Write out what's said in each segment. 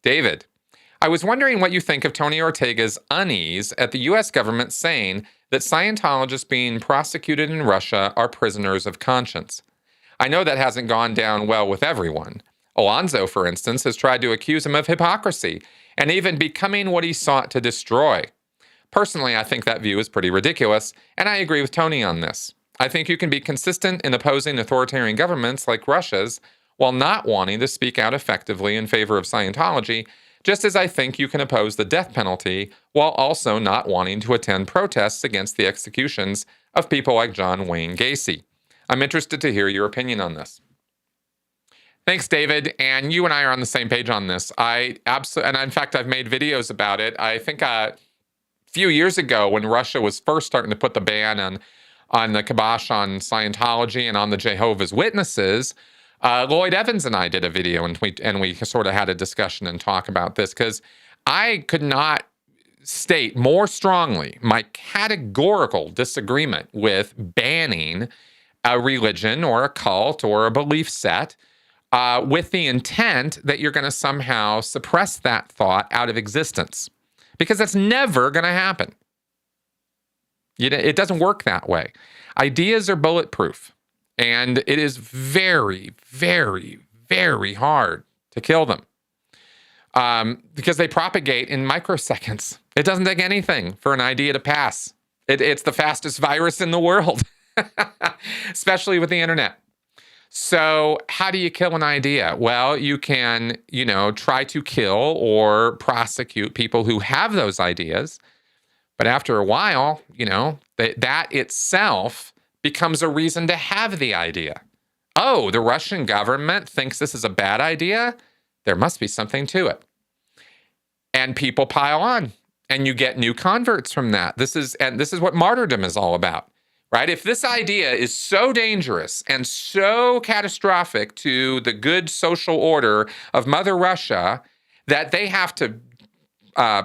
David, I was wondering what you think of Tony Ortega's unease at the U.S. government saying that Scientologists being prosecuted in Russia are prisoners of conscience. I know that hasn't gone down well with everyone. Alonzo, for instance, has tried to accuse him of hypocrisy and even becoming what he sought to destroy. Personally, I think that view is pretty ridiculous, and I agree with Tony on this. I think you can be consistent in opposing authoritarian governments like Russia's while not wanting to speak out effectively in favor of Scientology, just as I think you can oppose the death penalty while also not wanting to attend protests against the executions of people like John Wayne Gacy. I'm interested to hear your opinion on this. Thanks, David. And you and I are on the same page on this. And in fact, I've made videos about it. I think a few years ago when Russia was first starting to put the ban on the kibosh on Scientology and on the Jehovah's Witnesses, Lloyd Evans and I did a video and we sort of had a discussion and talk about this because I could not state more strongly my categorical disagreement with banning a religion or a cult or a belief set with the intent that you're going to somehow suppress that thought out of existence. Because that's never going to happen. It doesn't work that way. Ideas are bulletproof. And it is very, very, very hard to kill them. Because they propagate in microseconds. It doesn't take anything for an idea to pass. It's the fastest virus in the world. Especially with the internet. So how do you kill an idea? Well, you can, try to kill or prosecute people who have those ideas. But after a while, that itself becomes a reason to have the idea. Oh, the Russian government thinks this is a bad idea? There must be something to it. And people pile on, and you get new converts from that. This is what martyrdom is all about. Right? If this idea is so dangerous and so catastrophic to the good social order of Mother Russia that they have to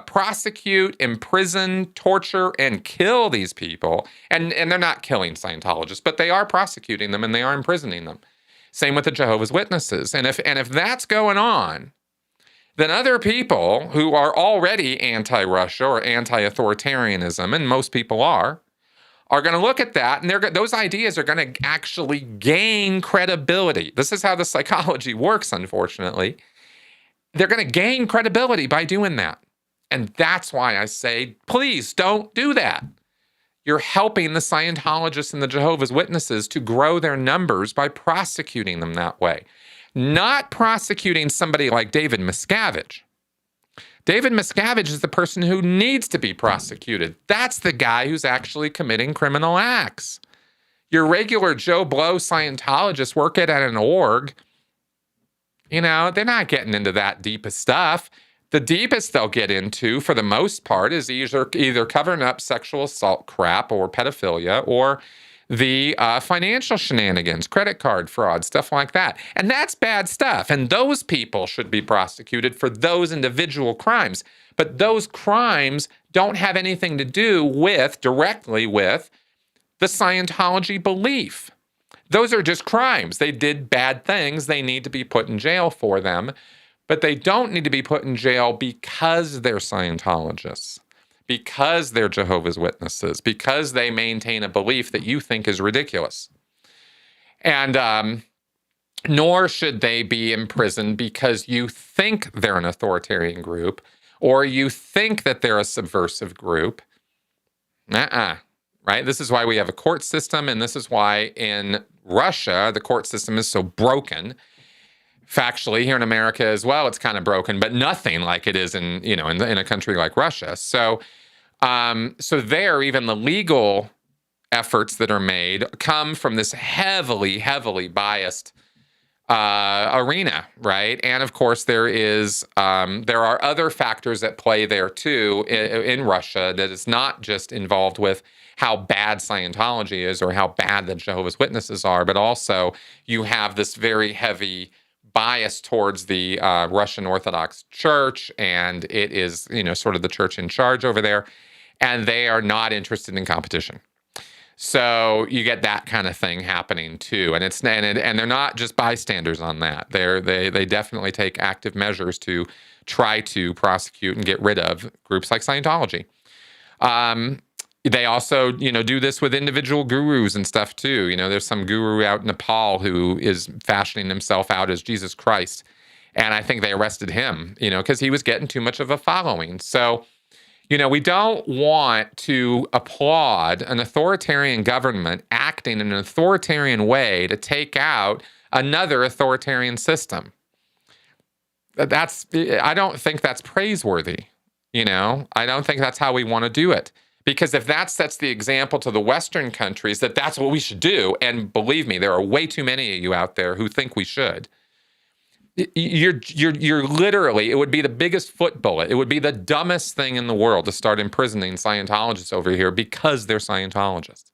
prosecute, imprison, torture, and kill these people, and they're not killing Scientologists, but they are prosecuting them and they are imprisoning them. Same with the Jehovah's Witnesses. And if that's going on, then other people who are already anti-Russia or anti-authoritarianism, and most people are going to look at that, and those ideas are going to actually gain credibility. This is how the psychology works, unfortunately. They're going to gain credibility by doing that. And that's why I say, please don't do that. You're helping the Scientologists and the Jehovah's Witnesses to grow their numbers by prosecuting them that way. Not prosecuting somebody like David Miscavige. David Miscavige is the person who needs to be prosecuted. That's the guy who's actually committing criminal acts. Your regular Joe Blow Scientologists work at an org. They're not getting into that deepest stuff. The deepest they'll get into, for the most part, is either covering up sexual assault crap or pedophilia or the financial shenanigans, credit card fraud, stuff like that. And that's bad stuff. And those people should be prosecuted for those individual crimes. But those crimes don't have anything to do directly with the Scientology belief. Those are just crimes. They did bad things. They need to be put in jail for them. But they don't need to be put in jail because they're Scientologists, because they're Jehovah's Witnesses, because they maintain a belief that you think is ridiculous. And nor should they be imprisoned because you think they're an authoritarian group or you think that they're a subversive group. Right? This is why we have a court system, and this is why in Russia the court system is so broken. Factually, here in America as well, it's kind of broken, but nothing like it is in a country like Russia. So there, even the legal efforts that are made come from this heavily, heavily biased arena, right? And of course, there are other factors at play there too in Russia that is not just involved with how bad Scientology is or how bad the Jehovah's Witnesses are, but also you have this very heavy bias towards the Russian Orthodox Church, and it is, sort of the church in charge over there, and they are not interested in competition. So you get that kind of thing happening too, and they're not just bystanders on that. They definitely take active measures to try to prosecute and get rid of groups like Scientology. They also, do this with individual gurus and stuff too. There's some guru out in Nepal who is fashioning himself out as Jesus Christ, and I think they arrested him, because he was getting too much of a following. So, we don't want to applaud an authoritarian government acting in an authoritarian way to take out another authoritarian system. I don't think that's praiseworthy. I don't think that's how we want to do it. Because if that sets the example to the Western countries that that's what we should do, and believe me, there are way too many of you out there who think we should. You're literally, it would be the biggest foot bullet. It would be the dumbest thing in the world to start imprisoning Scientologists over here because they're Scientologists.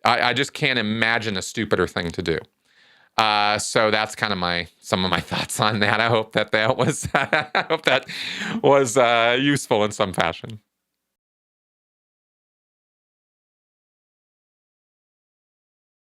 I just can't imagine a stupider thing to do. So that's kind of some of my thoughts on that. I hope that was useful in some fashion.